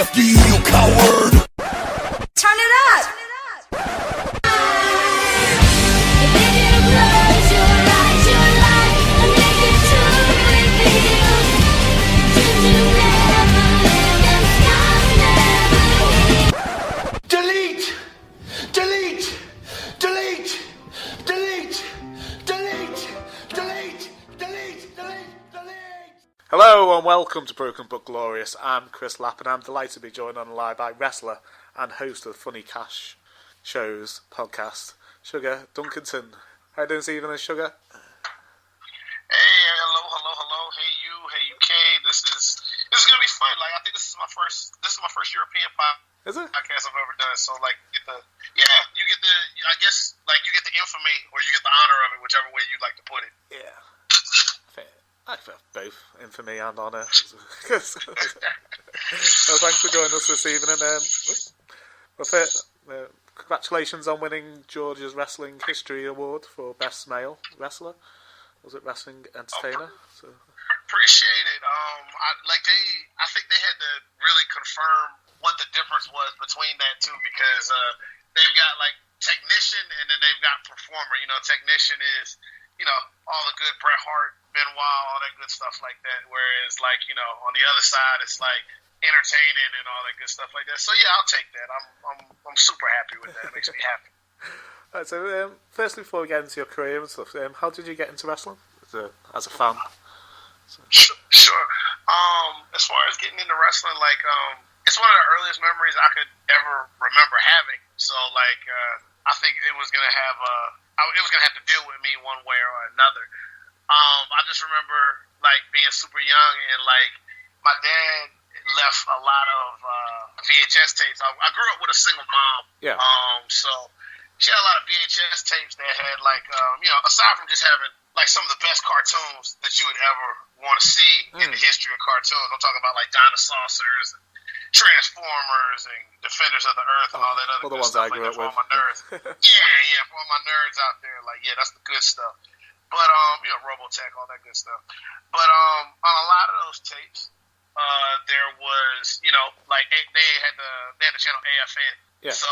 after you, you coward. Turn it up. Delete! Delete! Delete! Delete! Delete! Delete! Delete! Delete! Delete! Hello and welcome to Broken But Glorious. I'm Chris Lappin. I'm delighted to be joined on the line by wrestler and host of the Funny Cash Shows podcast, Sugar Dunkerton. How you doing this evening, Sugar? Hey, hello. Hey you, K. This is gonna be fun. Like, I think this is my first European podcast I've ever done. So like, you get the infamy or you get the honor of it, whichever way you like to put it. Yeah. I feel both infamy and honour. Well, thanks for joining us this evening. Congratulations on winning Georgia's Wrestling History Award for Best Male Wrestler. Was it Wrestling Entertainer? So. Appreciate it. I think they had to really confirm what the difference was between that two, because they've got like technician and then they've got performer. You know, technician is, you know, all the good Bret Hart, Benoit, all that good stuff like that. Whereas, like, you know, on the other side, it's like entertaining and all that good stuff like that. So yeah, I'll take that. I'm super happy with that. It makes me happy. Right, so firstly, before we get into your career and stuff, how did you get into wrestling as a fan? So. Sure. As far as getting into wrestling, like, it's one of the earliest memories I could ever remember having. So like, I think it was gonna have to deal with me one way or another. I just remember like being super young and like my dad left a lot of VHS tapes. I grew up with a single mom. Yeah. So she had a lot of VHS tapes that had like, you know, aside from just having like some of the best cartoons that you would ever want to see in the history of cartoons. I'm talking about like Dinosaurs and Transformers and Defenders of the Earth and all that other good stuff. Like that for all my nerds. Yeah, for all my nerds out there. Like, yeah, that's the good stuff. But, you know, Robotech, all that good stuff. But on a lot of those tapes, there was, you know, like they had the channel AFN. Yeah. So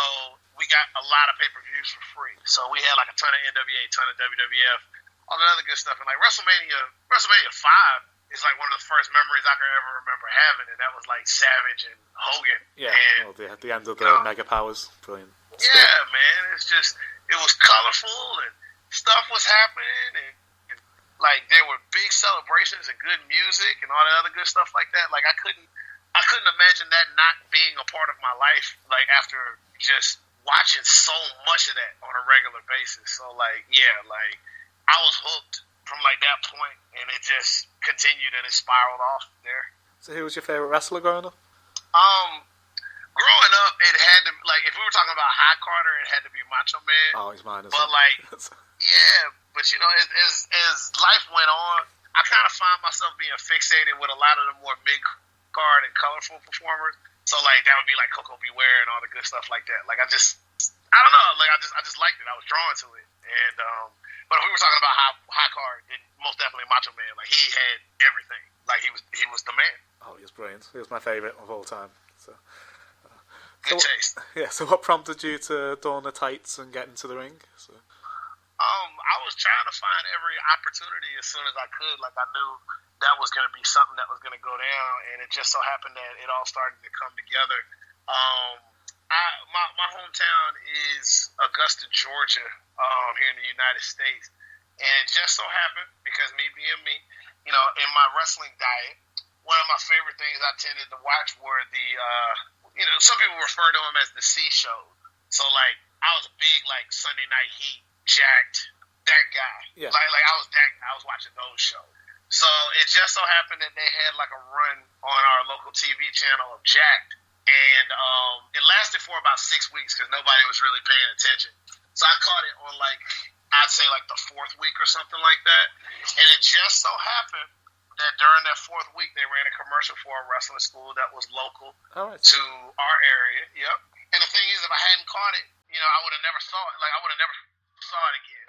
we got a lot of pay-per-views for free. So we had like a ton of NWA, a ton of WWF, all that other good stuff. And like WrestleMania 5 is like one of the first memories I could ever remember having, and that was like Savage and Hogan. Yeah, and, well, the end of the Mega Powers, brilliant. Yeah, man, it was colorful and stuff was happening, and like there were big celebrations and good music and all that other good stuff like that. Like I couldn't imagine that not being a part of my life, like after just watching so much of that on a regular basis. So like, yeah, like I was hooked from like that point, and it just continued and it spiraled off there. So who was your favorite wrestler growing up? Growing up, it had to, like, if we were talking about High Carter, it had to be Macho Man. Oh, he's mine as well. But like, yeah, but you know, as life went on, I kind of found myself being fixated with a lot of the more mid-card and colorful performers. So like, that would be like Coco Beware and all the good stuff like that. Like I don't know, like I just liked it. I was drawn to it. And but if we were talking about high card, then most definitely Macho Man. Like he had everything. Like he was the man. Oh, he was brilliant. He was my favorite of all time. So. Good taste. Yeah. So what prompted you to don the tights and get into the ring? So. I was trying to find every opportunity as soon as I could. Like I knew that was going to be something that was going to go down, and it just so happened that it all started to come together. My hometown is Augusta, Georgia, here in the United States, and it just so happened, because me being me, you know, in my wrestling diet, one of my favorite things I tended to watch were the, you know, some people refer to them as the C shows. So like, I was a big like Sunday Night Heat, jacked, that guy. Yeah. Like I was watching those shows. So it just so happened that they had like a run on our local TV channel of Jacked. And it lasted for about 6 weeks because nobody was really paying attention. So I caught it on like, I'd say like the 4th week or something like that. And it just so happened that during that 4th week, they ran a commercial for a wrestling school that was local to our area. Yep. And the thing is, if I hadn't caught it, you know, I would have never saw it. Like I would have never saw it again.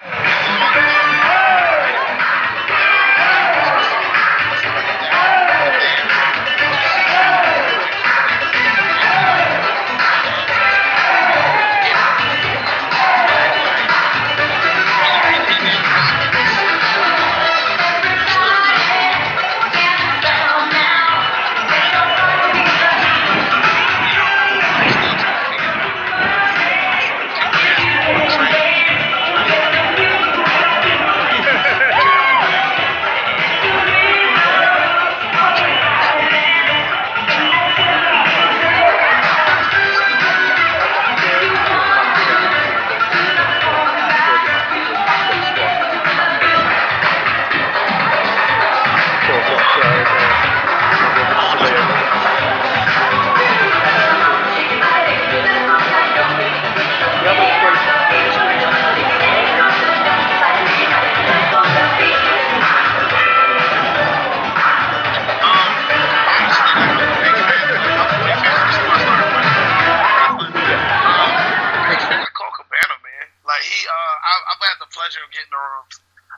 I've had the pleasure of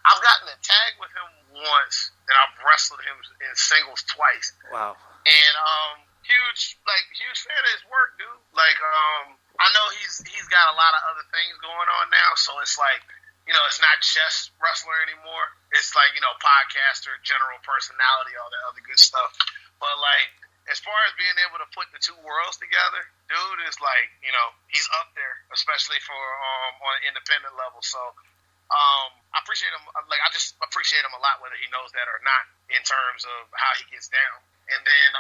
I've gotten a tag with him once, and I've wrestled him in singles twice. Wow. And huge fan of his work, dude. Like, I know he's got a lot of other things going on now, so it's like, it's not just wrestler anymore. It's like, podcaster, general personality, all that other good stuff. But like, as far as being able to put the two worlds together, dude is like, he's up there, especially for on an independent level. So I appreciate him. Like, I just appreciate him a lot, whether he knows that or not, in terms of how he gets down. And then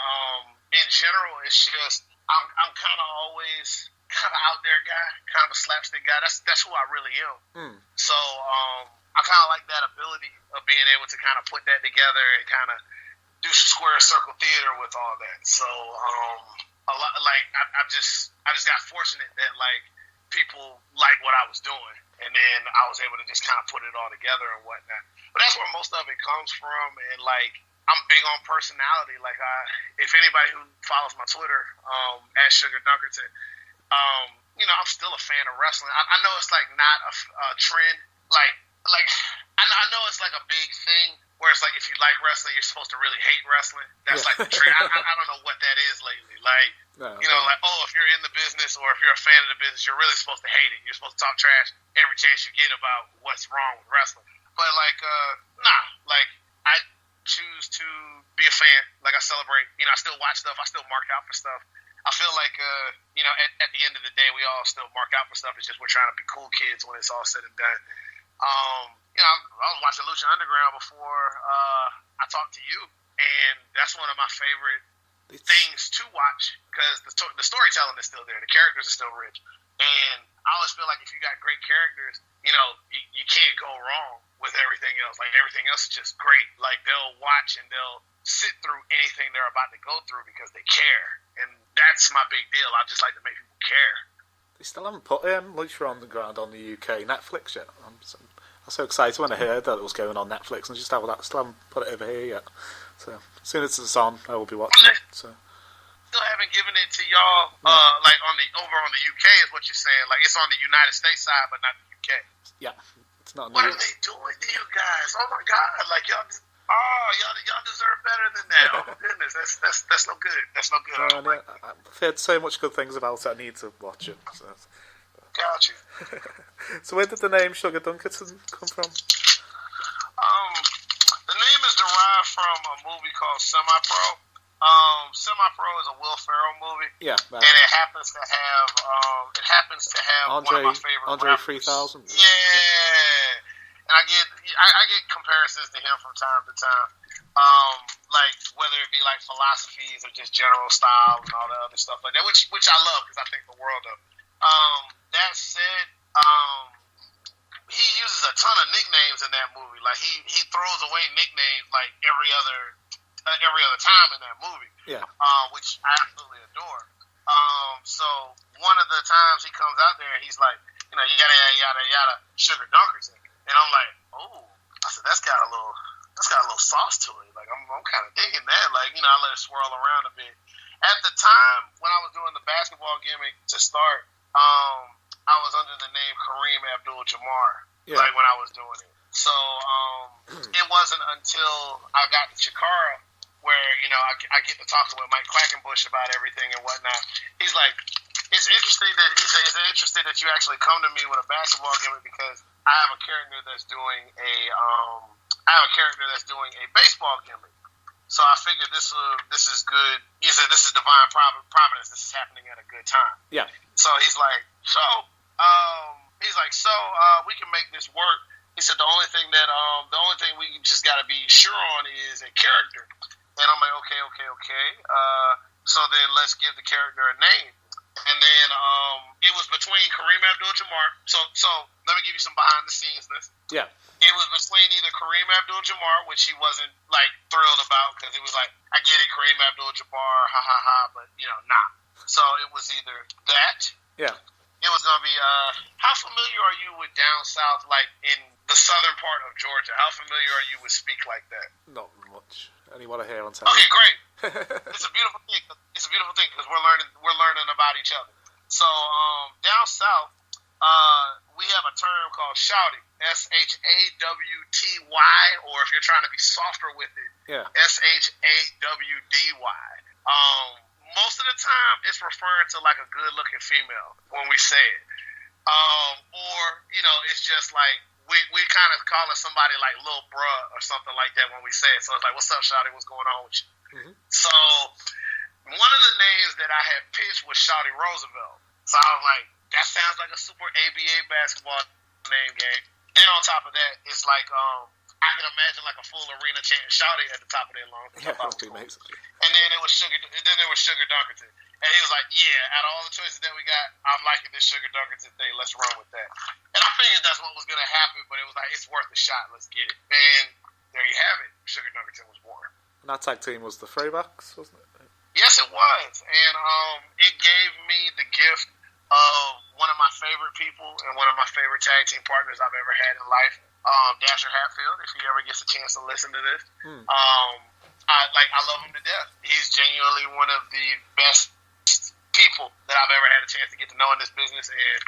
in general, it's just I'm kind of always kind of out there guy, kind of a slapstick guy. That's who I really am. So I kind of like that ability of being able to kind of put that together and kind of do some square circle theater with all that. So a lot, like I just got fortunate that like people like what I was doing, and then I was able to just kind of put it all together and whatnot. But that's where most of it comes from, and like I'm big on personality. Like if anybody who follows my Twitter at Sugar Dunkerton, I'm still a fan of wrestling. I know it's like not a trend, like I know it's like a big thing. Where it's like, if you like wrestling, you're supposed to really hate wrestling. That's like the trend. I don't know what that is lately. Like, like, if you're in the business or if you're a fan of the business, you're really supposed to hate it. You're supposed to talk trash every chance you get about what's wrong with wrestling. But like, like I choose to be a fan. Like, I celebrate. I still watch stuff. I still mark out for stuff. I feel like, at the end of the day, we all still mark out for stuff. It's just we're trying to be cool kids when it's all said and done. I was watching Lucha Underground before I talked to you, and that's one of my favorite things to watch because the storytelling is still there, the characters are still rich, and I always feel like if you got great characters, you can't go wrong with everything else. Like, everything else is just great. Like, they'll watch and they'll sit through anything they're about to go through because they care, and that's my big deal. I just like to make people care. They still haven't put Lucha Underground on the UK Netflix yet. I was so excited when I heard that it was going on Netflix, and still haven't put it over here yet. So as soon as it's on, I will be watching it. So still haven't given it to y'all, like over on the UK is what you're saying. Like, it's on the United States side, but not the UK. Yeah, it's not. What are they doing to you guys? Oh my God! Like, y'all deserve better than that. Oh my goodness, that's no good. That's no good. I've heard so much good things about it. I need to watch it. So. Got you. So where did the name Sugar Dunkerton come from? The name is derived from a movie called Semi-Pro. Semi-Pro is a Will Ferrell movie. Yeah. And it happens to have Andre, one of my favorite Andre rappers. 3000. Yeah. And I get comparisons to him from time to time. Like, whether it be like philosophies or just general style and all that other stuff like that, which I love because I think the world of. That said, he uses a ton of nicknames in that movie. Like, he throws away nicknames like every other time in that movie. Yeah. Which I absolutely adore. So one of the times he comes out there and he's like, yada Sugar Dunkerton, and I'm like, oh, I said that's got a little sauce to it. Like, I'm kind of digging that. Like, I let it swirl around a bit. At the time when I was doing the basketball gimmick to start. I was under the name Kareem Abdul-Jabbar, like when I was doing it. So it wasn't until I got to Chikara where I get to talking with Mike Quackenbush about everything and whatnot. He's like, it's interesting that you actually come to me with a basketball gimmick because I have a character that's doing a baseball gimmick. So I figured this is good. He said this is divine providence. This is happening at a good time. Yeah. So he's like, we can make this work. He said the only thing we just got to be sure on is a character. And I'm like, okay. So then let's give the character a name. And then it was between Kareem Abdul-Jabbar. So let me give you some behind the scenes. Yeah. It was between either Kareem Abdul-Jabbar, which he wasn't like thrilled about because he was like, I get it, Kareem Abdul-Jabbar, but nah. So it was either that. Yeah. It was gonna be how familiar are you with down south, like in the southern part of Georgia? How familiar are you with speak like that? Not much. Only what I hear on television. Okay, great. It's a beautiful thing. It's a beautiful thing because we're learning about each other. So down south, we have a term called shouty, SHAWTY, or if you're trying to be softer with it, SHAWDY. Most of the time, it's referring to like a good-looking female when we say it, or it's just like we kind of calling somebody like Lil Bruh or something like that when we say it. So it's like, "What's up, shouty? What's going on with you?" Mm-hmm. So one of the names that I had pitched was Shouty Roosevelt. So I was like, that sounds like a super ABA basketball name game. Then on top of that, it's like I can imagine like a full arena chanting "Shouty" at the top of their lungs. Yeah, that would be amazing. And then it was Sugar. Then there was Sugar Dunkerton, and he was like, "Yeah, out of all the choices that we got, I'm liking this Sugar Dunkerton thing. Let's run with that." And I figured that's what was gonna happen, but it was like, it's worth a shot. Let's get it. And there you have it. Sugar Dunkerton was born. And that tag team was the Throwbacks, wasn't it? Yes, it was, and it gave me the gift of one of my favorite people and one of my favorite tag team partners I've ever had in life, Dasher Hatfield. If he ever gets a chance to listen to this, I love him to death. He's genuinely one of the best people that I've ever had a chance to get to know in this business, and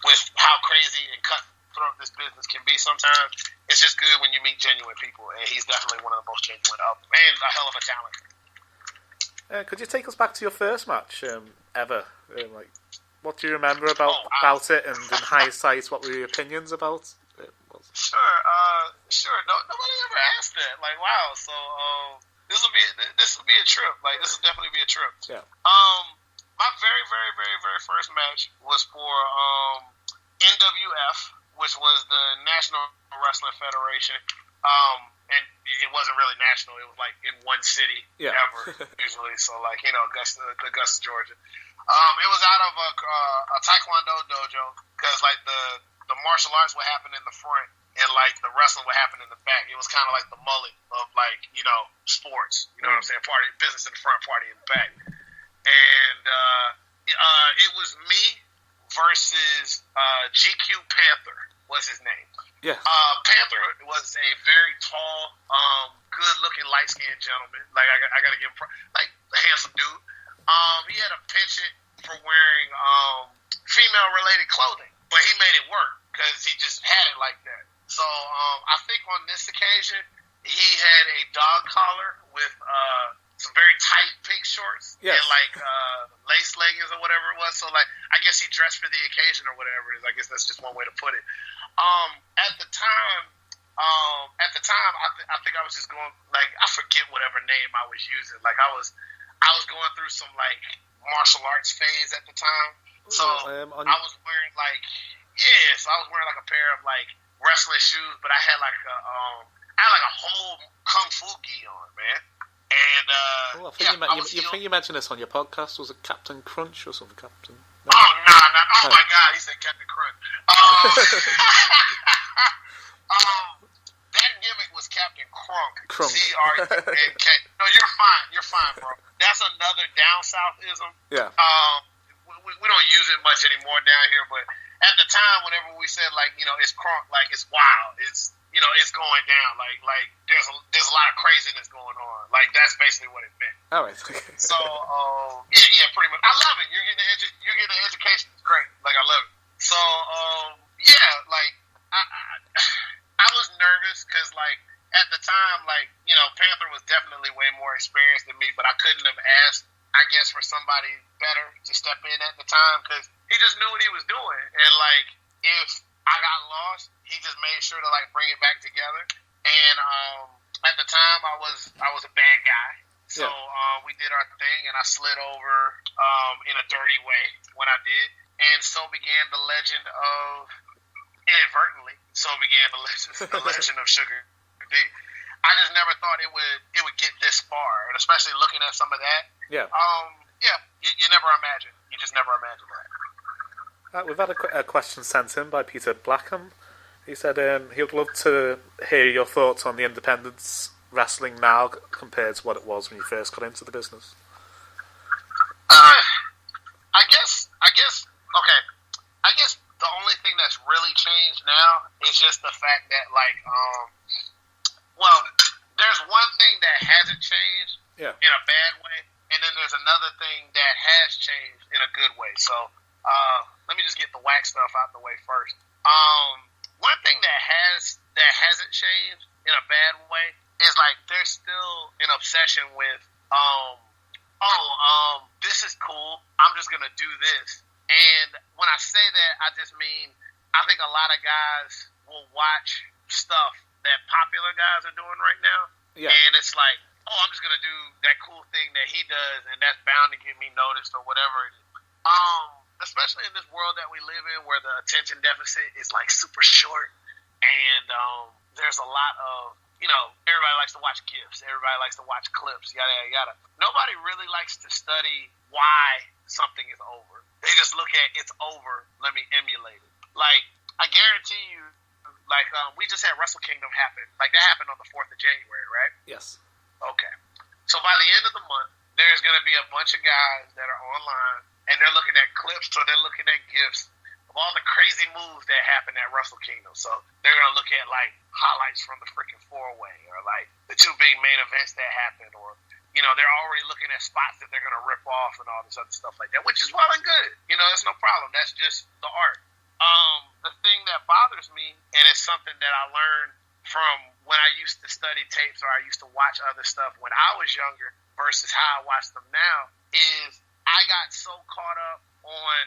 with how crazy and cutthroat this business can be sometimes, it's just good when you meet genuine people, and he's definitely one of the most genuine of them, and a hell of a talent. Could you take us back to your first match ever? What do you remember about it, and in hindsight, what were your opinions about it? Sure. Nobody ever asked that. Like, wow. So this will be a trip. Like, this will definitely be a trip. Yeah. My very, very, very, very first match was for NWF, which was the National Wrestling Federation. And it wasn't really national. It was like in one city ever, usually. So like, Augusta, Georgia. It was out of a Taekwondo dojo, because like the martial arts would happen in the front and like the wrestling would happen in the back. It was kind of like the mullet of like, sports. You know what I'm saying? Party business in the front, party in the back. And it was me versus GQ Panther was his name. Yeah. Panther was a very tall, good-looking, light-skinned gentleman. Like I gotta give him like a handsome dude. He had a penchant for wearing female-related clothing, but he made it work because he just had it like that. So I think on this occasion he had a dog collar with some very tight pink shorts and like lace leggings or whatever it was. So like I guess he dressed for the occasion or whatever it is. I guess that's just one way to put it. At the time, I think I was just going like I forget whatever name I was using. Like I was going through some like martial arts phase at the time. So I was wearing like so I was wearing like a pair of like wrestling shoes, but I had like a whole kung fu gi on, man. And I think you mentioned this on your podcast. Was it Captain Crunch or something? Captain? No. Oh no! Oh my God! He said Captain Crunch. That gimmick was Captain Crunk. CRUNK. No, you're fine, bro. That's another down southism. Yeah. We don't use it much anymore down here, but at the time, whenever we said like it's crunk, like it's wild, it's it's going down, like there's a lot of craziness going on. Like that's basically what it meant. All right. Okay. So pretty much. I love it. You're getting an education. It's great. Like I love it. So like I was nervous because like at the time, like Panther was definitely way more experienced than me, but I couldn't have asked, I guess, for somebody better to step in at the time because he just knew what he was doing. And like if I got lost, he just made sure to like bring it back together. And at the time, I was a bad guy, so we did our thing, and I slid over in a dirty way when I did, and so began the legend of inadvertently. So began the legend of Sugar D. I just never thought it would get this far, and especially looking at some of that. Yeah. You never imagine. You just never imagine that. We've had a question sent in by Peter Blackham. He said he would love to hear your thoughts on the independence wrestling now compared to what it was when you first got into the business. I guess the only thing that's really changed now is just the fact that there's one thing that hasn't changed in a bad way, and then there's another thing that has changed in a good way. So let me just get the whack stuff out the way first. One thing that hasn't changed in a bad way is like there's still an obsession with this is cool, I'm just gonna do this. And when I say that, I just mean I think a lot of guys will watch stuff that popular guys are doing right now, and it's like, oh, I'm just gonna do that cool thing that he does, and that's bound to get me noticed or whatever it is. Especially in this world that we live in, where the attention deficit is like super short, and there's a lot of, everybody likes to watch GIFs, everybody likes to watch clips, yada yada yada. Nobody really likes to study why something is over. They just look at it's over, let me emulate it. Like, I guarantee you, like, we just had Wrestle Kingdom happen. Like, that happened on the 4th of January, right? Yes. Okay. So by the end of the month, there's going to be a bunch of guys that are online, and they're looking at clips or they're looking at GIFs of all the crazy moves that happened at Wrestle Kingdom. So they're going to look at, like, highlights from the freaking 4-way, or, like, the 2 big main events that happened, or, they're already looking at spots that they're going to rip off and all this other stuff like that, which is well and good. That's no problem. That's just the art. The thing that bothers me, and it's something that I learned from when I used to study tapes or I used to watch other stuff when I was younger versus how I watch them now, is I got so caught up on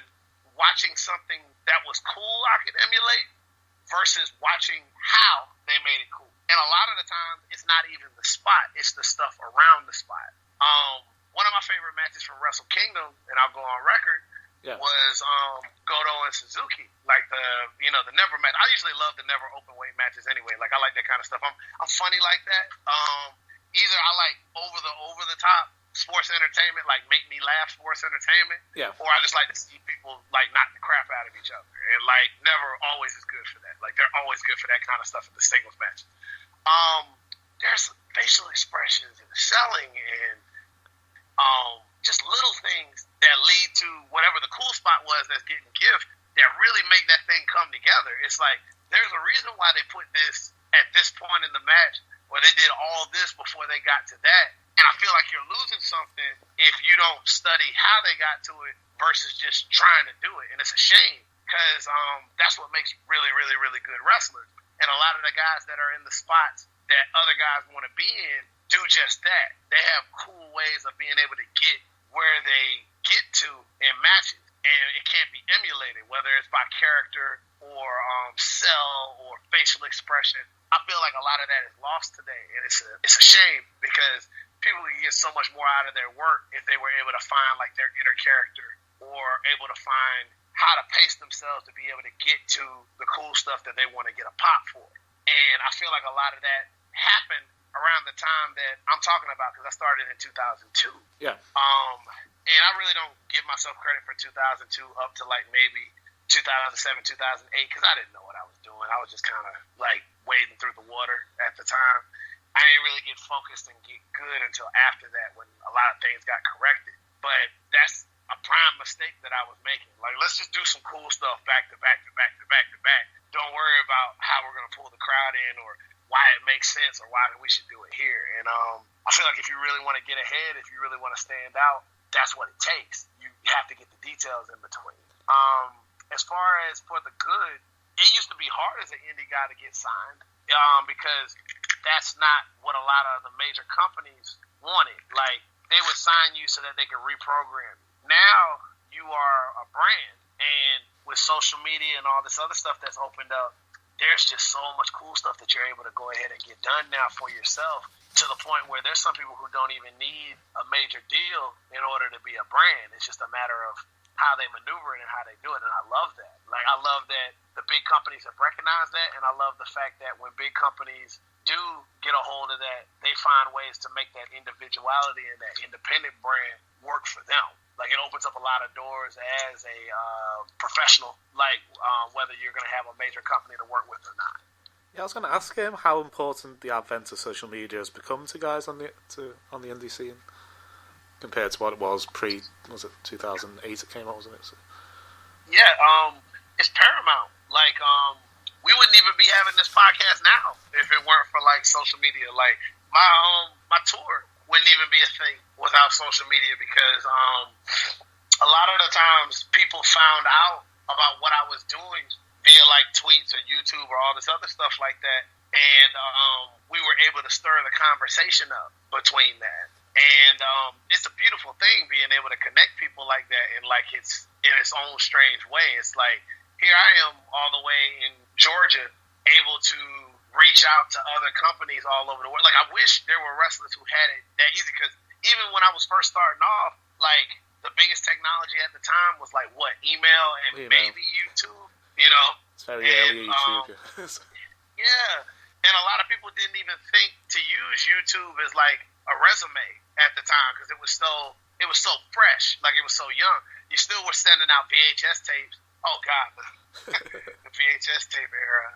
watching something that was cool I could emulate versus watching how they made it cool. And a lot of the time, it's not even the spot, it's the stuff around the spot. One of my favorite matches from Wrestle Kingdom, and I'll go on record, was Goto and Suzuki. Like the never match. I usually love the never open weight matches anyway. Like, I like that kind of stuff. I'm funny like that. Either I like over the top sports entertainment, like make me laugh sports entertainment, or I just like to see people like knock the crap out of each other. And like never always is good for that. Like, they're always good for that kind of stuff in the singles match. There's facial expressions and selling and just little things that lead to whatever the cool spot was that's getting gift that really make that thing come together. It's like, there's a reason why they put this at this point in the match, where they did all this before they got to that. And I feel like you're losing something if you don't study how they got to it versus just trying to do it. And it's a shame, because that's what makes really, really, really good wrestlers. And a lot of the guys that are in the spots that other guys want to be in do just that. They have cool ways of being able to get where they get to in matches, and it can't be emulated, whether it's by character or sell or facial expression. I feel like a lot of that is lost today, and it's a shame, because people can get so much more out of their work if they were able to find like their inner character, or able to find how to pace themselves to be able to get to the cool stuff that they want to get a pop for. And I feel like a lot of that happened around the time that I'm talking about, because I started in 2002. Yeah. And I really don't give myself credit for 2002 up to like maybe 2007, 2008, because I didn't know what I was doing. I was just kind of like wading through the water at the time. I didn't really get focused and get good until after that, when a lot of things got corrected. But that's a prime mistake that I was making. Like, let's just do some cool stuff back to back to back to back to back. Don't worry about how we're going to pull the crowd in, or why it makes sense, or why we should do it here. And I feel like if you really want to get ahead, if you really want to stand out, that's what it takes. You have to get the details in between. As far as for the good, it used to be hard as an indie guy to get signed, because that's not what a lot of the major companies wanted. Like, they would sign you so that they could reprogram you. Now you are a brand, and with social media and all this other stuff that's opened up, there's just so much cool stuff that you're able to go ahead and get done now for yourself, to the point where there's some people who don't even need a major deal in order to be a brand. It's just a matter of how they maneuver it and how they do it, and I love that. Like, I love that the big companies have recognized that, and I love the fact that when big companies do get a hold of that, they find ways to make that individuality and that independent brand work for them. Like, it opens up a lot of doors as a professional, like whether you're going to have a major company to work with or not. Yeah, I was going to ask him how important the advent of social media has become to guys on the indie scene compared to what it was was it 2008 it came out, wasn't it? So. Yeah, it's paramount. Like, we wouldn't even be having this podcast now if it weren't for like social media. Like, my tour wouldn't even be a thing without social media, because a lot of the times people found out about what I was doing via like tweets or YouTube or all this other stuff like that. And we were able to stir the conversation up between that. And it's a beautiful thing being able to connect people like that in like its own strange way. It's like, here I am all the way in Georgia able to reach out to other companies all over the world. Like, I wish there were wrestlers who had it that easy, because even when I was first starting off, like, the biggest technology at the time was like what, email and maybe YouTube, you know? It's very early YouTube. Yeah. And a lot of people didn't even think to use YouTube as like a resume at the time, because it was so fresh, like it was so young. You still were sending out VHS tapes. Oh God, the VHS tape era.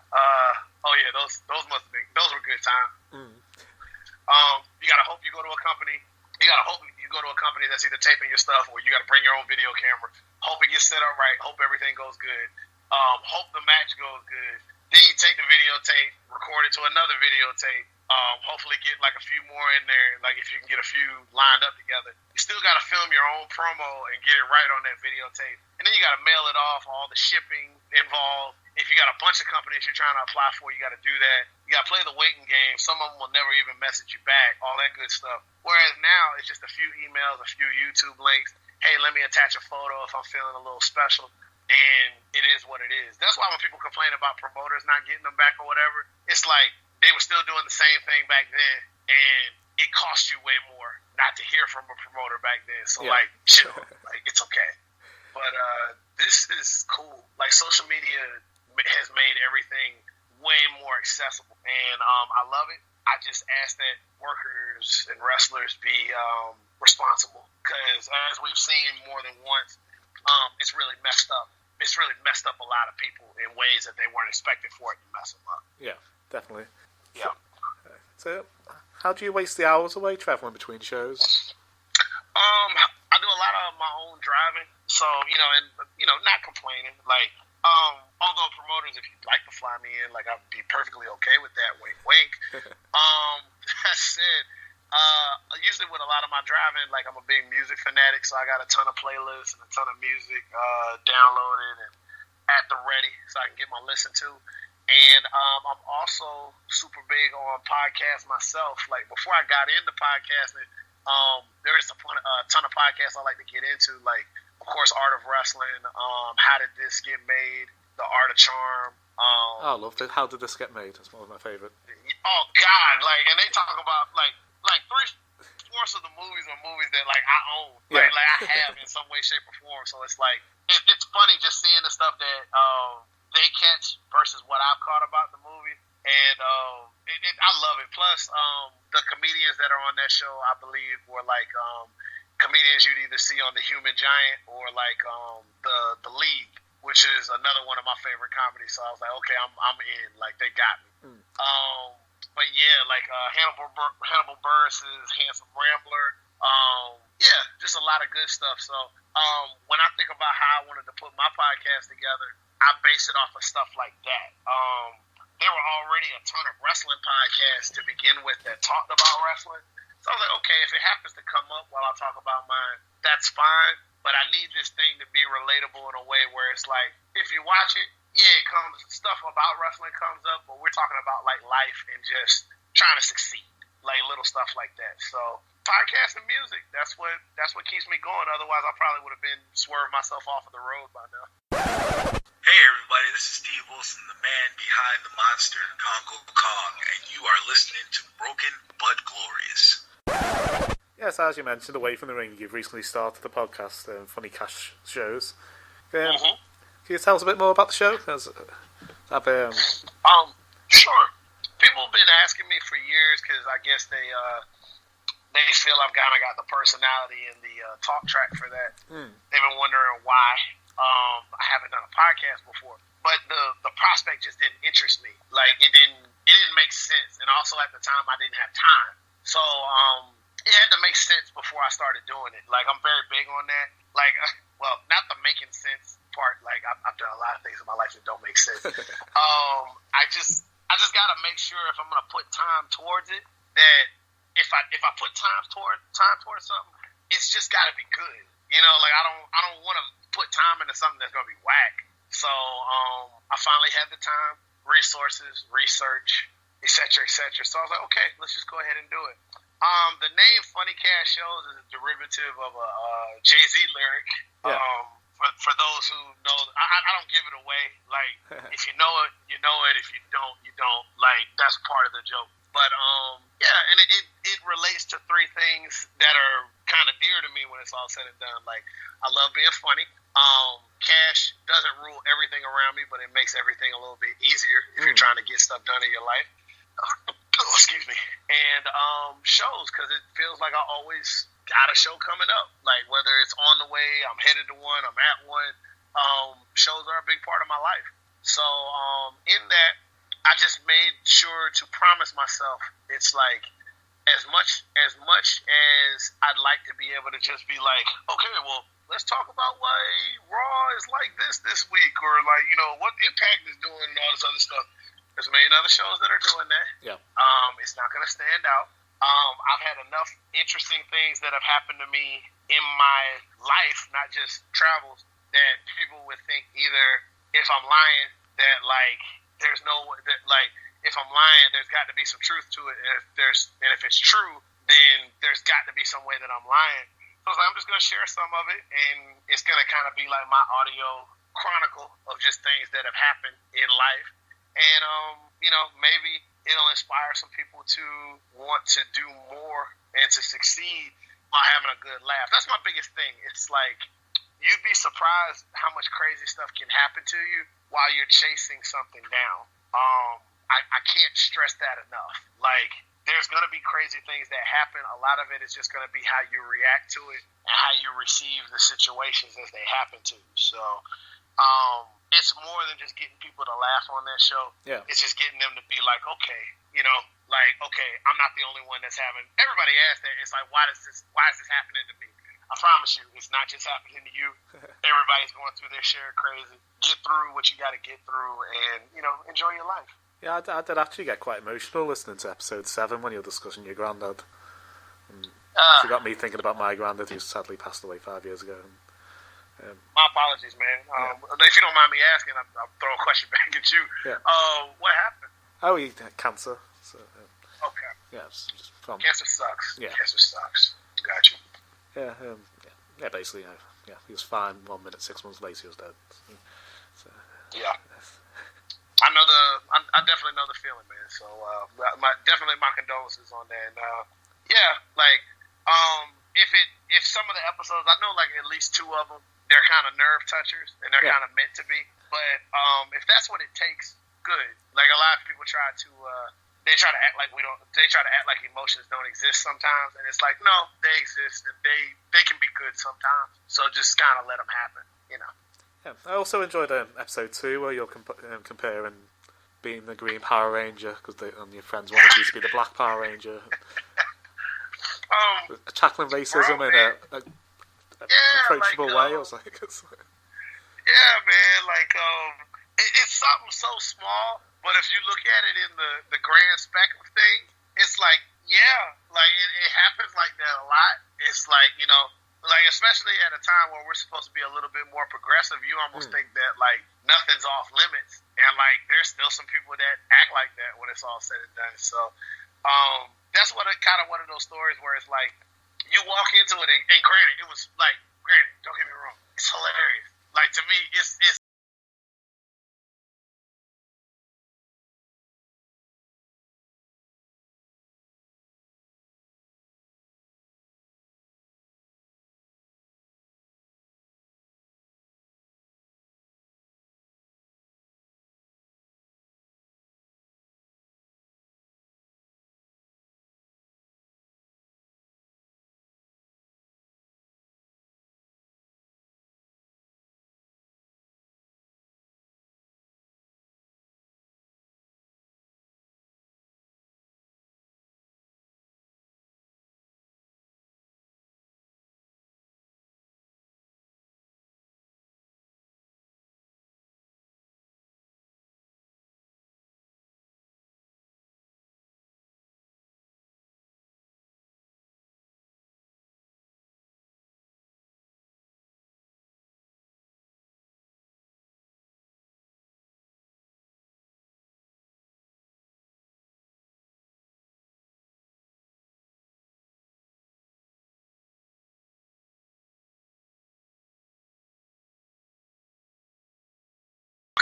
Oh yeah, those were good times. You gotta hope you go to a company. You gotta hope you go to a company that's either taping your stuff, or you gotta bring your own video camera. Hope it gets set up right. Hope everything goes good. Hope the match goes good. Then you take the videotape, record it to another videotape. Hopefully get like a few more in there. Like if you can get a few lined up together. You still got to film your own promo and get it right on that videotape. And then you got to mail it off, all the shipping involved. If you got a bunch of companies you're trying to apply for, you got to do that. You got to play the waiting game. Some of them will never even message you back, all that good stuff. Whereas now it's just a few emails, a few YouTube links. Hey, let me attach a photo if I'm feeling a little special. And it is what it is. That's why when people complain about promoters not getting them back or whatever, it's like they were still doing the same thing back then, and it cost you way more not to hear from a promoter back then. So, like, chill. Like, it's okay. But this is cool. Like, social media has made everything way more accessible, and I love it. I just ask that workers and wrestlers be responsible, because as we've seen more than once, it's really messed up. It's really messed up a lot of people in ways that they weren't expected for it to mess them up. Yeah, definitely. Yeah. So, how do you waste the hours away traveling between shows? I do a lot of my own driving, so not complaining. Like, although promoters, if you'd like to fly me in, like, I'd be perfectly okay with that. Wink, wink. That said, usually with a lot of my driving, like, I'm a big music fanatic, so I got a ton of playlists and a ton of music downloaded and at the ready, so I can get my listen to. And I'm also super big on podcasts myself. Like, before I got into podcasting, there's a ton of podcasts I like to get into. Like, of course, Art of Wrestling, How Did This Get Made, The Art of Charm. I love it. How Did This Get Made? That's one of my favorite. Oh God, like, and they talk about like 3/4 of the movies are movies that like I own, like I have in some way, shape, or form. So it's like it's funny just seeing the stuff that they catch versus what I've caught about the movie, and I love it. Plus, the comedians that are on that show, I believe, were like comedians you'd either see on The Human Giant or like the League, which is another one of my favorite comedies. So I was like, okay, I'm in. Like, they got me. But yeah, like Hannibal Buress's Handsome Rambler. Just a lot of good stuff. So when I think about how I wanted to put my podcast together, I base it off of stuff like that. There were already a ton of wrestling podcasts to begin with that talked about wrestling. So I was like, okay, if it happens to come up while I talk about mine, that's fine. But I need this thing to be relatable in a way where it's like, if you watch it, stuff about wrestling comes up, but we're talking about like life and just trying to succeed, like little stuff like that. So podcast and music, that's what keeps me going. Otherwise, I probably would have been swerved myself off of the road by now. Hey everybody, this is Steve Wilson, the man behind the monster, Congo Kong, and you are listening to Broken But Glorious. Yes, as you mentioned, Away from the Ring, you've recently started the podcast, Funny Cash Shows. Can you tell us a bit more about the show? Sure. People have been asking me for years because I guess they feel I've kind of got the personality and the talk track for that. They've been wondering why I haven't done a podcast before, but the prospect just didn't interest me. Like, it didn't make sense, and also at the time I didn't have time. So it had to make sense before I started doing it. Like, I'm very big on that. Like, well, not the making sense part. Like, I've done a lot of things in my life that don't make sense. I just gotta make sure if I'm gonna put time towards it, that if I put time towards something, it's just gotta be good. You know, like I don't want to put time into something that's gonna be whack. So I finally had the time, resources, research, etc., etc. So I was like, okay, let's just go ahead and do it. The name Funny Cash Shows is a derivative of a Jay-Z lyric. Yeah. For those who know, I don't give it away. Like, if you know it, you know it. If you don't, you don't. Like, that's part of the joke. But yeah, and it relates to three things that are kind of dear to me when it's all said and done. Like, I love being funny. Cash doesn't rule everything around me, but it makes everything a little bit easier if you're trying to get stuff done in your life. Oh, excuse me. And shows, because it feels like I always got a show coming up. Like, whether it's on the way, I'm headed to one, I'm at one. Shows are a big part of my life. So in that, I just made sure to promise myself, it's like, as much as I'd like to be able to just be like, okay, well, let's talk about why Raw is like this week, or like, you know, what Impact is doing and all this other stuff. There's a million other shows that are doing that. Yeah. It's not going to stand out. I've had enough interesting things that have happened to me in my life, not just travels, that people would think either if I'm lying, that like there's no that like if I'm lying, there's got to be some truth to it. And if it's true, then there's got to be some way that I'm lying. So I was like, I'm just gonna share some of it, and it's gonna kind of be like my audio chronicle of just things that have happened in life. And you know, maybe it'll inspire some people to want to do more and to succeed while having a good laugh. That's my biggest thing. It's like, you'd be surprised how much crazy stuff can happen to you while you're chasing something down. I can't stress that enough. Like, there's going to be crazy things that happen. A lot of it is just going to be how you react to it and how you receive the situations as they happen to you. So it's more than just getting people to laugh on that show. Yeah. It's just getting them to be like, okay, you know, like, okay, I'm not the only one that's having. Everybody asks that. It's like, why is this happening to me? I promise you, it's not just happening to you. Everybody's going through their share of crazy. Get through what you got to get through, and, you know, enjoy your life. Yeah, I did actually get quite emotional listening to episode 7 when you were discussing your granddad. It got me thinking about my granddad, who sadly passed away 5 years ago. My apologies, man. If you don't mind me asking, I'll throw a question back at you. Yeah. What happened? Oh, he had cancer. So, Okay. yeah, it's just from... Cancer sucks. Yeah. Cancer sucks. Gotcha. Yeah, basically, he was fine 1 minute, 6 months later he was dead. So, Yeah. I definitely know the feeling, man. So, definitely my condolences on that. And, yeah, like, if some of the episodes, I know like at least 2 of them, they're kind of nerve touchers and they're kind of meant to be. But if that's what it takes, good. Like, a lot of people try to they try to act like we don't. They try to act like emotions don't exist sometimes, and it's like, no, they exist, and they can be good sometimes. So just kind of let them happen, you know. yeah. I also enjoyed episode 2 where you're comparing being the Green Power Ranger because your friends wanted you to be the Black Power Ranger. Tackling racism in a approachable way. I was like, yeah, man. Like, it's something so small, but if you look at it in the grand spectrum of things, it's like, yeah, like it happens like that a lot. It's like, you know, like especially at a time where we're supposed to be a little bit more progressive, you almost think that like nothing's off limits, and like there's still some people that act like that when it's all said and done. So, that's kind of one of those stories where it's like you walk into it, and granted, it was like, don't get me wrong, it's hilarious. Like, to me, it's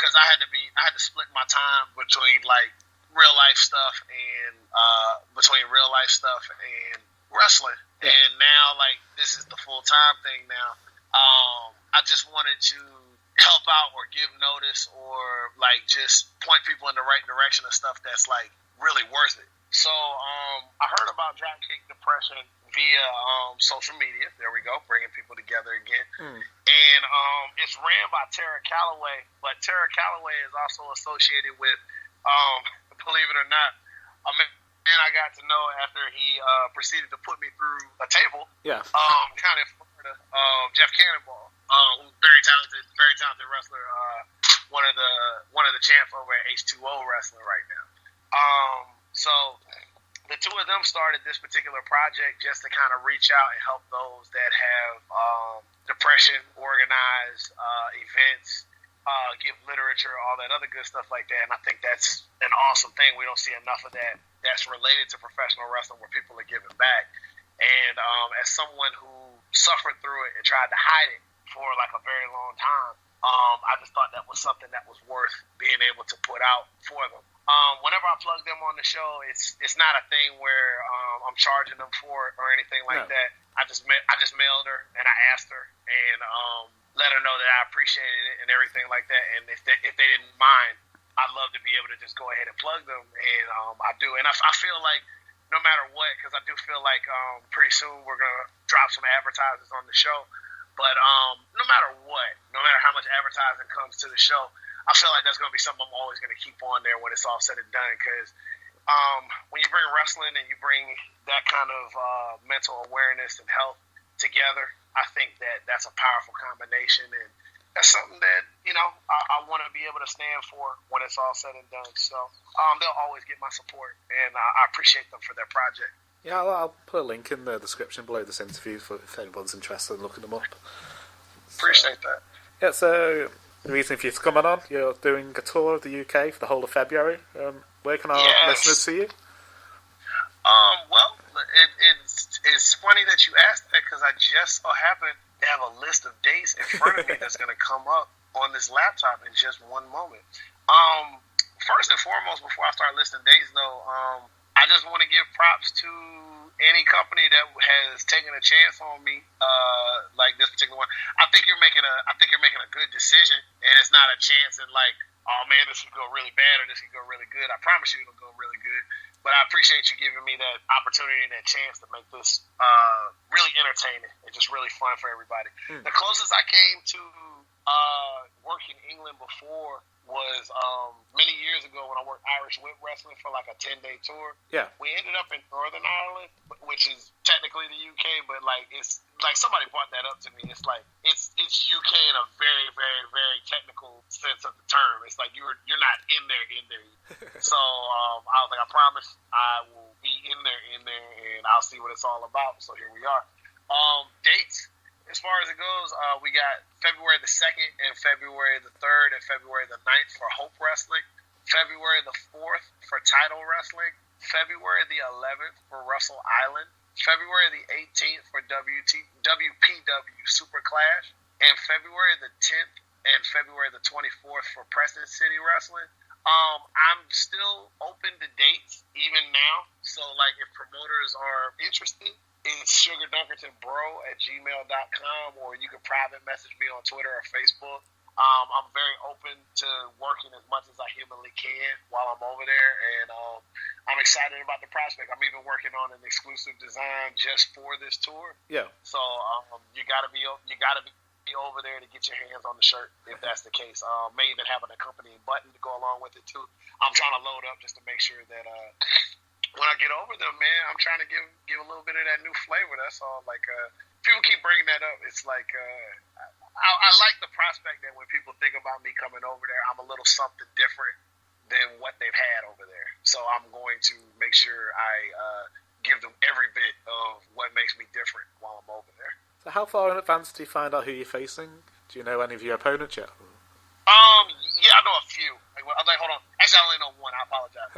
because I had to split my time between like real life stuff and wrestling. Yeah. And now like this is the full time thing now. I just wanted to help out or give notice or like just point people in the right direction of stuff that's like really worth it. So I heard about Dropkick Depression via social media. There we go, bringing people together again. And it's ran by Tara Calloway, but Tara Calloway is also associated with, believe it or not, a man I got to know after he proceeded to put me through a table. Yeah. Kind of in Florida, Jeff Cannonball, who's very talented wrestler. One of the champs over at H2O Wrestling right now. So the two of them started this particular project just to kind of reach out and help those that have depression, organize events, give literature, all that other good stuff like that. And I think that's an awesome thing. We don't see enough of that that's related to professional wrestling where people are giving back. And as someone who suffered through it and tried to hide it for like a very long time, I just thought that was something that was worth being able to put out for them. Whenever I plug them on the show, it's not a thing where I'm charging them for it or anything like that. I just mailed her and I asked her and let her know that I appreciated it and everything like that. And if they didn't mind, I'd love to be able to just go ahead and plug them. And I do. And I feel like no matter what, because I do feel like pretty soon we're gonna drop some advertisers on the show. But no matter what, no matter how much advertising comes to the show, I feel like that's going to be something I'm always going to keep on there when it's all said and done. Because when you bring wrestling and you bring that kind of mental awareness and health together, I think that's a powerful combination. And that's something that, I want to be able to stand for when it's all said and done. So they'll always get my support. And I appreciate them for their project. Yeah, I'll put a link in the description below this interview if anyone's interested in looking them up. Appreciate that. Yeah, so the reason for you coming on, you're doing a tour of the UK for the whole of February. Where can our listeners see you? Well, it's funny that you asked that because I just so happen to have a list of dates in front of me that's going to come up on this laptop in just one moment. First and foremost, before I start listing dates, though, I just want to give props to any company that has taken a chance on me, like this particular one. I think you're making a good decision, and it's not a chance and like, oh man, this could go really bad or this could go really good. I promise you it'll go really good. But I appreciate you giving me that opportunity and that chance to make this really entertaining and just really fun for everybody. The closest I came to work in England before was many years ago when I worked Irish Whip Wrestling for like a 10-day tour. Yeah. We ended up in Northern Ireland, which is technically the UK, but like it's like somebody brought that up to me. It's like it's UK in a very, very, very technical sense of the term. It's like you're not in there. So I was like, I promise I will be in there, and I'll see what it's all about. So here we are. Dates. As far as it goes, we got February the 2nd and February the 3rd and February the 9th for Hope Wrestling, February the 4th for Title Wrestling, February the 11th for Russell Island, February the 18th for WPW Super Clash, and February the 10th and February the 24th for Preston City Wrestling. I'm still open to dates even now, so like if promoters are interested, it's sugardunkertonbro@gmail.com, or you can private message me on Twitter or Facebook. I'm very open to working as much as I humanly can while I'm over there, and I'm excited about the prospect. I'm even working on an exclusive design just for this tour. Yeah. So you gotta be over there to get your hands on the shirt if that's the case. May even have an accompanying button to go along with it too. I'm trying to load up just to make sure that when I get over them, man, I'm trying to give a little bit of that new flavor. That's all. Like people keep bringing that up. It's like I like the prospect that when people think about me coming over there, I'm a little something different than what they've had over there. So I'm going to make sure I give them every bit of what makes me different while I'm over there. So how far in advance do you find out who you're facing? Do you know any of your opponents yet? Yeah, I know a few. Hold on. Actually, I only know one. I apologize.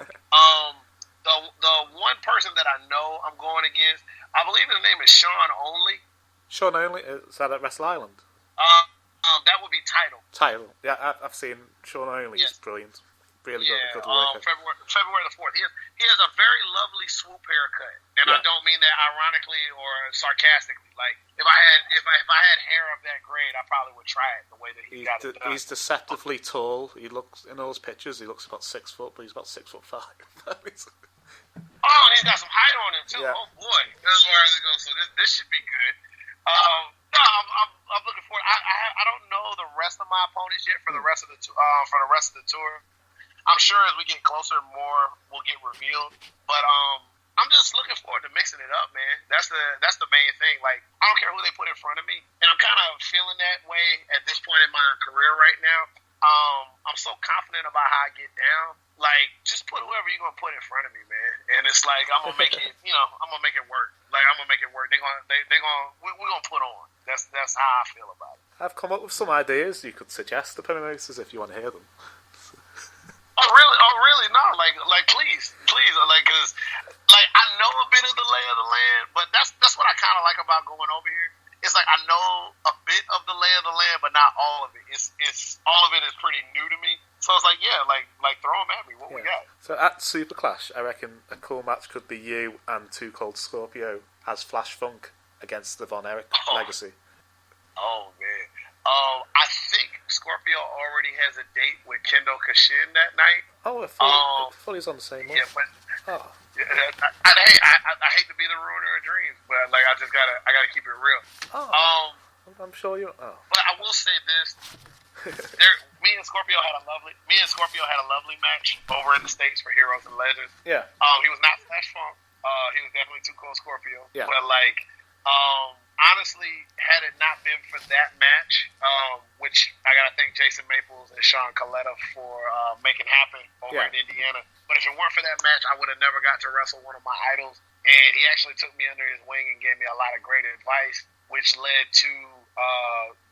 The one person that I know I'm going against, I believe his name is Sean Only. Sean Only? Is that at Wrestle Island? that would be Title. Title. Yeah, I've seen Sean Only. He's Yes. brilliant. Really Yeah, good worker. February the 4th. He has a very lovely swoop haircut, and I Yeah. don't mean that ironically or sarcastically. Like if I had hair of that grade, I probably would try it the way that he got it done. He's deceptively tall. He looks in all his pictures. He looks about 6 foot, but he's about 6'5". Oh, and he's got some height on him too. Yeah. Oh boy, as far as it goes, so this should be good. No, I'm looking forward. I don't know the rest of my opponents yet for the rest of the tour. I'm sure as we get closer, more will get revealed. But I'm just looking forward to mixing it up, man. That's the main thing. Like I don't care who they put in front of me, and I'm kind of feeling that way at this point in my career right now. I'm so confident about how I get down. Like, just put whoever you're gonna put in front of me, man. And it's like I'm gonna make it. I'm gonna make it work. Like I'm gonna make it work. We're gonna put on. That's how I feel about it. I've come up with some ideas you could suggest to promoters if you want to hear them. Oh really? No, like please, like, cause like I know a bit of the lay of the land, but that's what I kind of like about going over here. It's like I know a bit of the lay of the land, but not all of it. It's all of it is pretty new to me. So it's like, yeah, like throw them at me. What we got? So at Super Clash, I reckon a cool match could be you and Too Cold Scorpio as Flash Funk against the Von Erich legacy. Oh man. I think Scorpio already has a date with Kendo Kashin that night. Oh, I thought he's on the same one. Yeah, but Oh. I hate to be the ruiner of dreams, but like I gotta keep it real. Oh. I'm sure you. Oh. But I will say this: me and Scorpio had a lovely match over in the States for Heroes and Legends. Yeah. He was not Flash Funk. He was definitely Too Cold Scorpio. Yeah. But like, honestly, had it not been for that match, which I gotta thank Jason Maples and Sean Coletta for making happen over in Indiana. But if it weren't for that match, I would have never got to wrestle one of my idols. And he actually took me under his wing and gave me a lot of great advice, which led to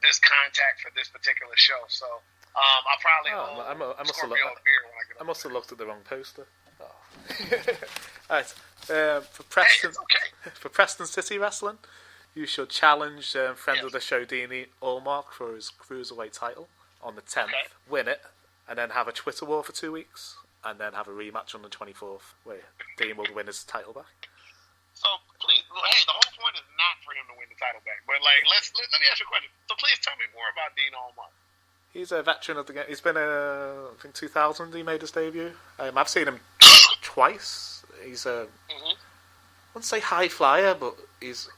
this contact for this particular show. So I'll probably I must have Scorpio a beer when I get I over must have there. looked at the wrong poster. Oh. Right. For Preston, Hey, it's okay. for Preston City Wrestling, you should challenge friend of the show Dini Allmark for his cruiserweight title on the 10th. Okay. Win it, and then have a Twitter war for 2 weeks, and then have a rematch on the 24th where Dean will win his title back. So please, hey, the whole point is not for him to win the title back. But like, let me ask you a question. So please tell me more about Dean Allmark. He's a veteran of the game. He's been I think 2000 he made his debut. I've seen him twice. He's I wouldn't say high flyer, but he's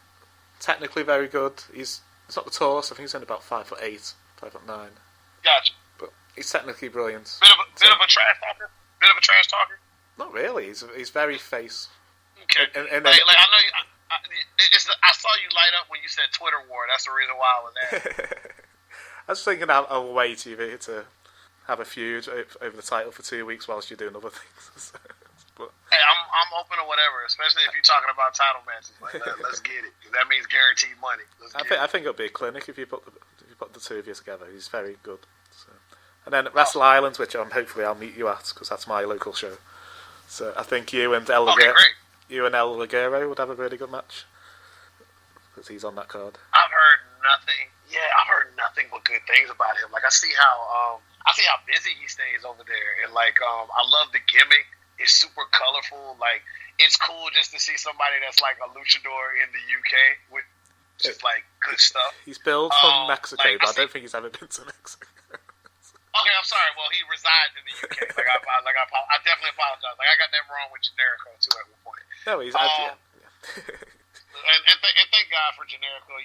technically very good. He's not the tallest. I think he's only about 5'8", 5'9". Gotcha. But he's technically brilliant. Bit of a trash talker. Not really. He's very face. Okay. And like I know you. I saw you light up when you said Twitter war. That's the reason why I was asking. I was thinking of a way TV to have a feud over the title for 2 weeks whilst you're doing other things. But Hey, I'm open to whatever, especially if you're talking about title matches. Like, let's get it. 'Cause that means guaranteed money. I think it'll be a clinic if you put the two of you together. He's very good. So. And then at Wrestle Island, which hopefully I'll meet you at because that's my local show. So I think you and El Okay, great. Ligero would have a really good match because he's on that card. I've heard nothing. Yeah, I've heard nothing but good things about him. Like I see how busy he stays over there, and like I love the gimmick. It's super colorful. Like it's cool just to see somebody that's like a luchador in the UK, which is like good stuff. He's billed from Mexico, but I don't think he's ever been to Mexico. Okay, I'm sorry. Well, he resides in the UK. I definitely apologize. Like I got that wrong with Generico too at one point. No, he's And thank God for Generico,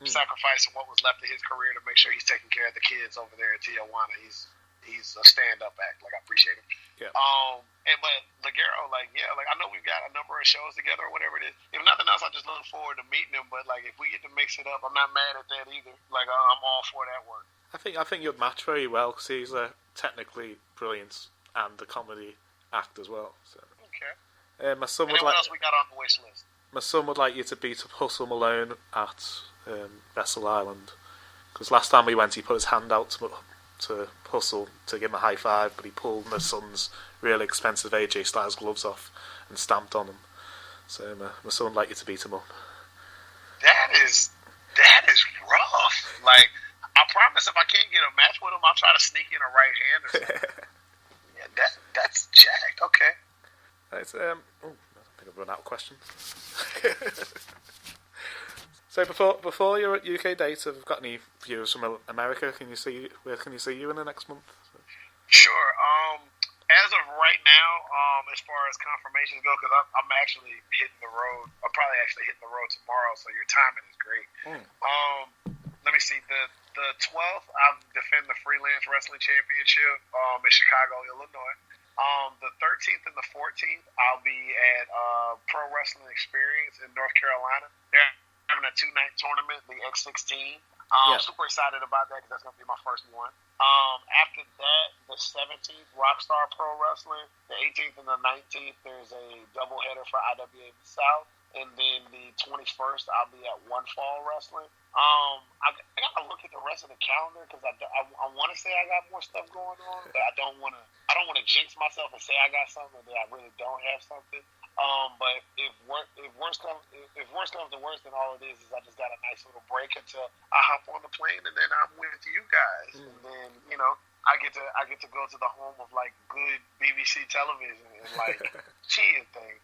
sacrificing what was left of his career to make sure he's taking care of the kids over there in Tijuana. He's a stand-up act. Like I appreciate him. Yeah. But Ligero, I know we've got a number of shows together or whatever it is. If nothing else, I just look forward to meeting him. But like, if we get to mix it up, I'm not mad at that either. Like I'm all for that work. I think you'd match very well because he's technically brilliant and a comedy act as well. So. Okay. My son and then what else we got on the wish list? My son would like you to beat up Hustle Malone at Wrestle Island because last time we went, he put his hand out to Hustle to give him a high five, but he pulled my son's really expensive AJ Styles gloves off and stamped on him. So my son would like you to beat him up. That is rough. Like I promise if I can't get a match with him, I'll try to sneak in a right hand or something. Yeah, that's jacked. Okay. It's, I think I've run out of questions. So before your UK dates, have you got any viewers from America? Where can you see you in the next month? Sure. As of right now, as far as confirmations go, because I'm actually hitting the road. I'm probably actually hitting the road tomorrow, so your timing is great. Let me see. The 12th, I'll defend the Freelance Wrestling Championship in Chicago, Illinois. The 13th and the 14th, I'll be at Pro Wrestling Experience in North Carolina. They're having a 2-night tournament, the X16. Super excited about that because that's going to be my first one. After that, the 17th, Rockstar Pro Wrestling. The 18th and the 19th, there's a doubleheader for IWA South. And then the 21st, I'll be at One Fall Wrestling. I gotta look at the rest of the calendar because I want to say I got more stuff going on, but I don't want to jinx myself and say I got something that I really don't have something. But if worse comes to worse, then all it is I just got a nice little break until I hop on the plane and then I'm with you guys, and then I get to go to the home of like good BBC television and like cheating things.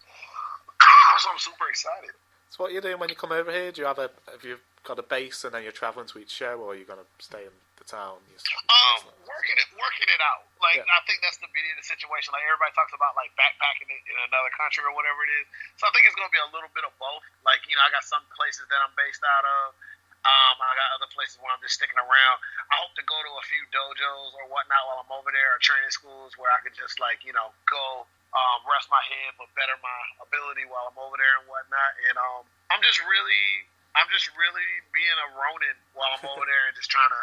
So I'm super excited. So what are you doing when you come over here? Have you got a base and then you're traveling to each show, or are you going to stay in the town? Working it out. Like I think that's the beauty of the situation. Like everybody talks about like backpacking it in another country or whatever it is. So I think it's going to be a little bit of both. Like I got some places that I'm based out of. I got other places where I'm just sticking around. I hope to go to a few dojos or whatnot while I'm over there, or training schools where I can just go rest my head but better my ability while I'm over there and whatnot. And I'm just really being a Ronin while I'm over there and just trying to.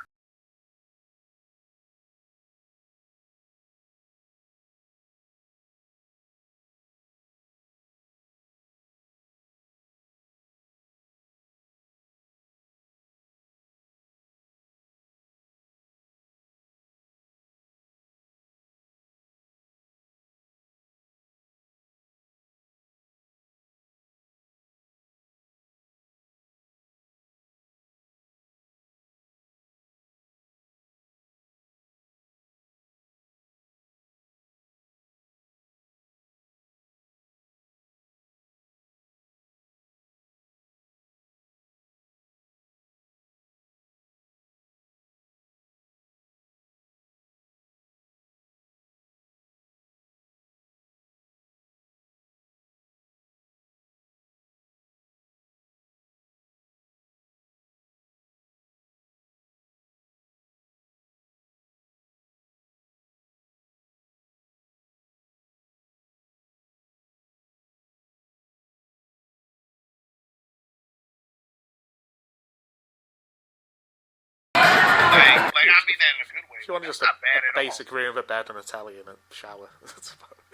Like I mean that in a good way. If you want just a basic room, a bed, and a telly, and a shower. That's about it.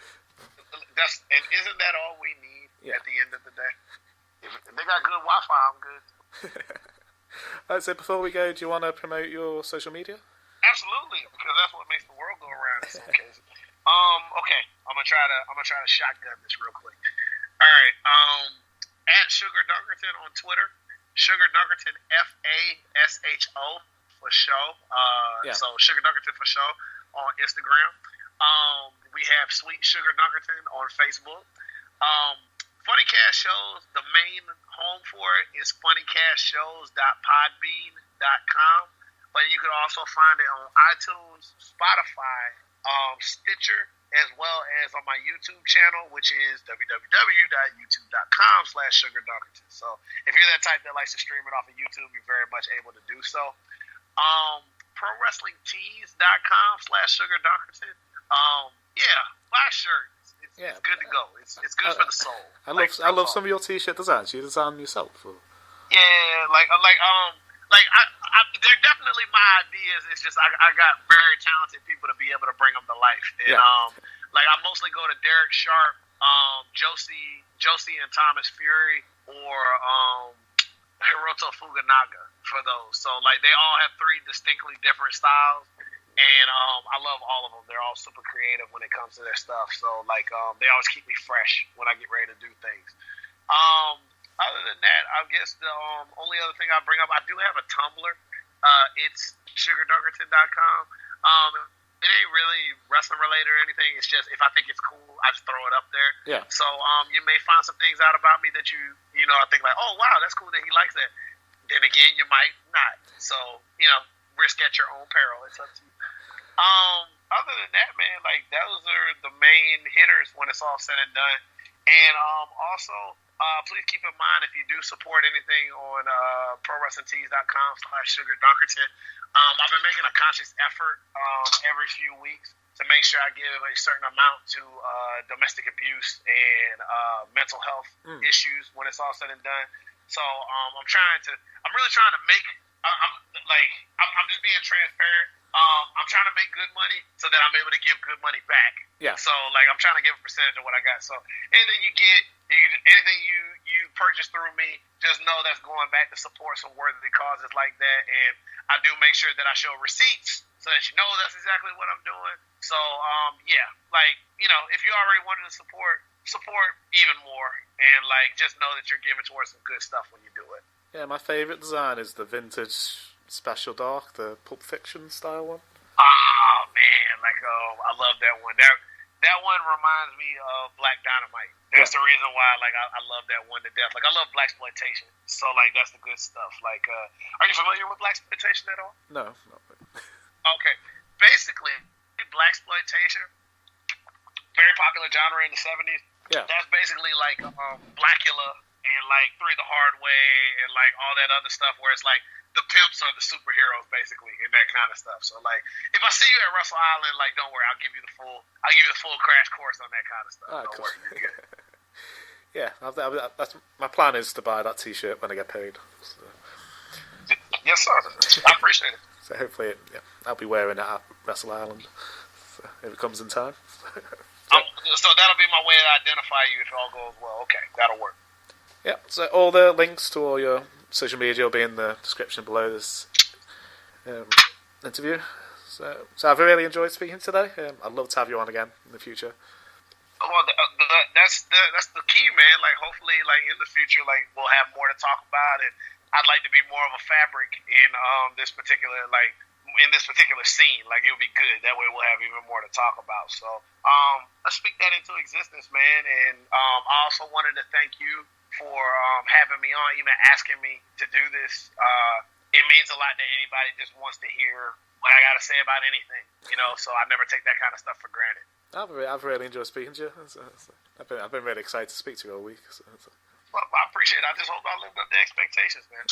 And isn't that all we need at the end of the day? If they got good Wi-Fi, I'm good. Alright, so before we go, do you want to promote your social media? Absolutely, because that's what makes the world go around in some cases. Okay, I'm gonna try to shotgun this real quick. All right, at Sugar Dunkerton on Twitter, Sugar Dunkerton FASHO for show. So Sugar Dunkerton for show on Instagram. We have Sweet Sugar Dunkerton on Facebook. Funny Cast Shows, the main home for it is funnycastshows.podbean.com. But you can also find it on iTunes, Spotify, Stitcher, as well as on my YouTube channel, which is www.youtube.com/SugarDunkerton. So if you're that type that likes to stream it off of YouTube, you're very much able to do so. ProWrestlingTees.com/SugarDunkerton. Buy a shirt. It's good to go. It's good for the soul. I love some of your t-shirt designs. You design them yourself? Or? Yeah, they're definitely my ideas. It's just I got very talented people to be able to bring them to life. And I mostly go to Derek Sharp, Josie and Thomas Fury, or Hiroto Fuganaga for those. So they all have three distinctly different styles. And I love all of them. They're all super creative when it comes to their stuff. So they always keep me fresh when I get ready to do things. Other than that, I guess the only other thing I bring up, I do have a Tumblr. it's sugardunkerton.com. It ain't really wrestling related or anything. It's just if I think it's cool, I just throw it up there. Yeah. So you may find some things out about me that I think like, oh wow, that's cool that he likes that. Then again, you might not. So risk at your own peril. It's up to you. Other than that, man, like those are the main hitters when it's all said and done. And also, please keep in mind if you do support anything on ProWrestlingTees.com/SugarDunkerton. I've been making a conscious effort every few weeks to make sure I give a certain amount to domestic abuse and mental health issues when it's all said and done. So I'm really trying to make. I'm just being transparent. I'm trying to make good money so that I'm able to give good money back. Yeah. So I'm trying to give a percentage of what I got. So anything you get, anything you purchase through me, just know that's going back to support some worthy causes like that. And I do make sure that I show receipts so that you know that's exactly what I'm doing. So if you already wanted to support even more, and just know that you're giving towards some good stuff when you do it. Yeah, my favourite design is the vintage Special Dark, the Pulp Fiction style one. Oh man, I love that one. That one reminds me of Black Dynamite. That's the reason why I love that one to death. I love blaxploitation, so that's the good stuff. Are you familiar with blaxploitation at all? No, not really. Okay, basically, blaxploitation, very popular genre in the 70s. Yeah. That's basically Blackula and Three the Hard Way and all that other stuff where it's the pimps are the superheroes basically and that kind of stuff. So if I see you at Russell Island, don't worry, I'll give you the full crash course on that kind of stuff. Alright, Don't cool. worry, you're good. Yeah, that's my plan is to buy that T-shirt when I get paid. So. Yes, sir. I appreciate it. So hopefully, I'll be wearing it at Wrestle Island if it comes in time. So that'll be my way to identify you if it all goes well. Okay, that'll work. Yeah, so all the links to all your social media will be in the description below this interview. So I've really enjoyed speaking today. I'd love to have you on again in the future. Well, that's the key, man. Hopefully, in the future, we'll have more to talk about, and I'd like to be more of a fabric in this particular scene. It would be good. That way, we'll have even more to talk about. So let's speak that into existence, man. And I also wanted to thank you for having me on, even asking me to do this. It means a lot that anybody just wants to hear what I got to say about anything, so I never take that kind of stuff for granted. I've really enjoyed speaking to you. I've been really excited to speak to you all week. Well, I appreciate it. I just hope I lived up to expectations, man.